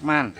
Man.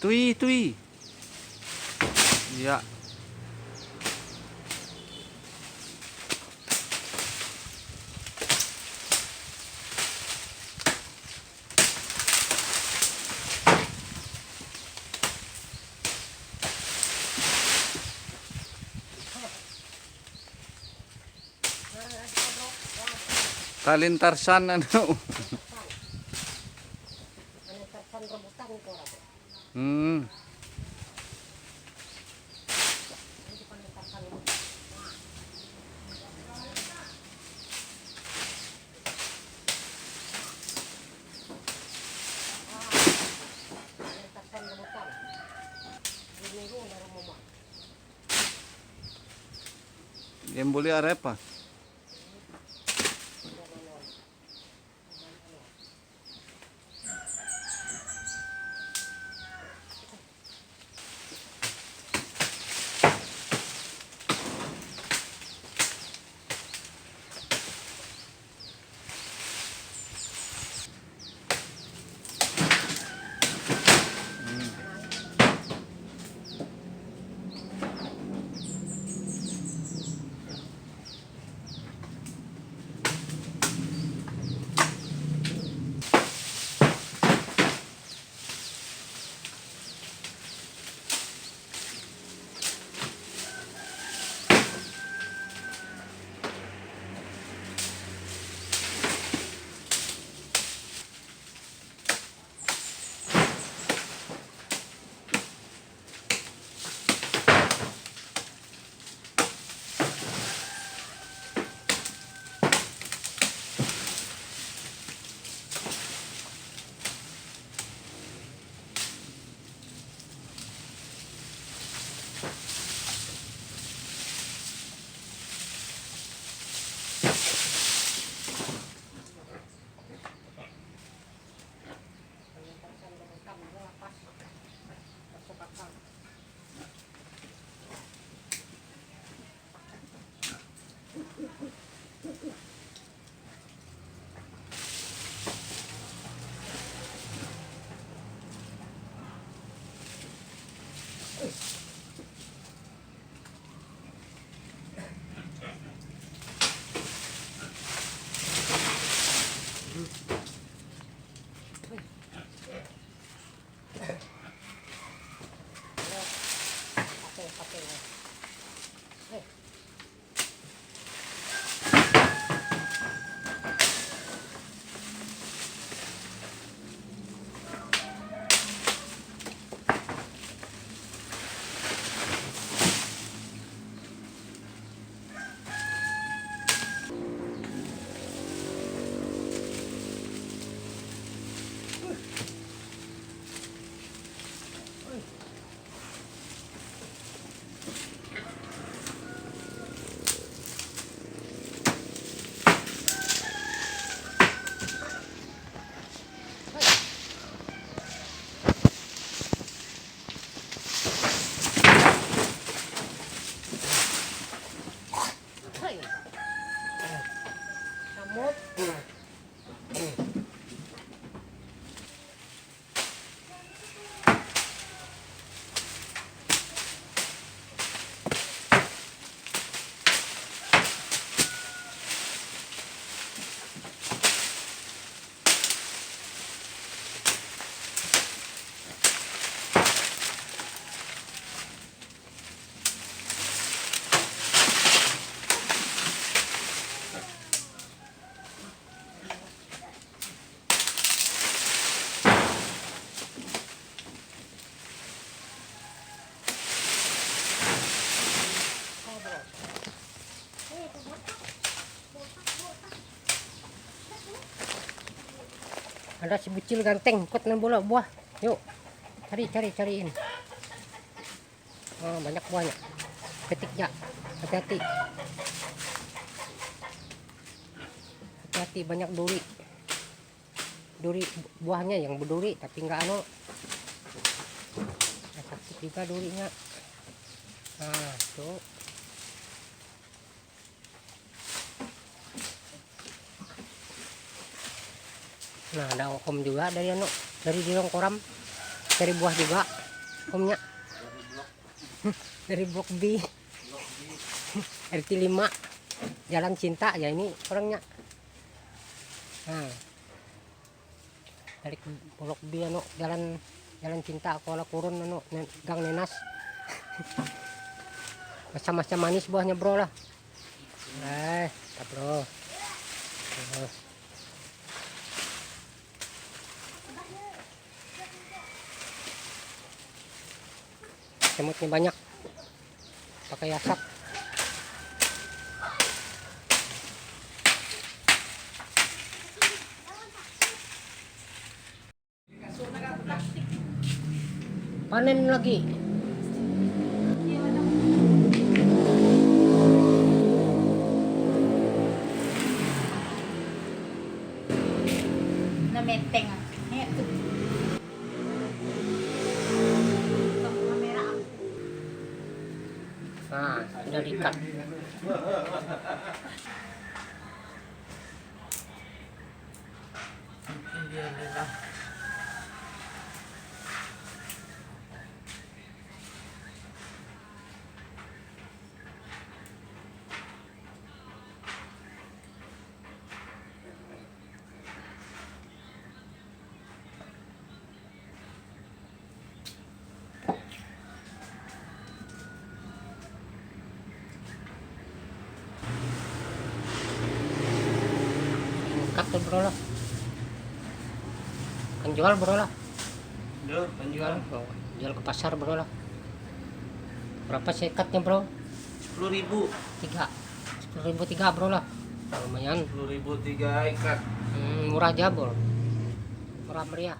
Tui, tui. Ya. Talintarsan ano. rebutan itu orang. Yang boleh arepa. Ada si bicil ganteng ikut nang bola buah. Yuk. Cariin. Oh, banyak buahnya. Petiknya. Hati-hati. Hati-hati banyak duri. Duri buahnya yang berduri tapi enggak sakit juga durinya. Nah, tuh. Nah, ada om juga dari di Longkoram, dari buah juga omnya. Dari blok B. RT 5 Jalan Cinta ya ini orangnya. Nah, dari blok B Jalan Cinta Kuala Kurun Gang Nenas. Macam-macam manis buahnya bro lah. Bro. semutnya banyak. Pakai asap. Panen lagi. Na menteng ah. Ito. Kamera ah. Nah, sudah diikat. Ikat tuh bro lah. Kan jual bro lah. Jual. Oh, jual ke pasar bro lah. Berapa sih ikatnya bro? 10.000. 10.000 tiga bro lah. Lumayan. 10.000 3 ikat. Murah aja bro. Murah meriah.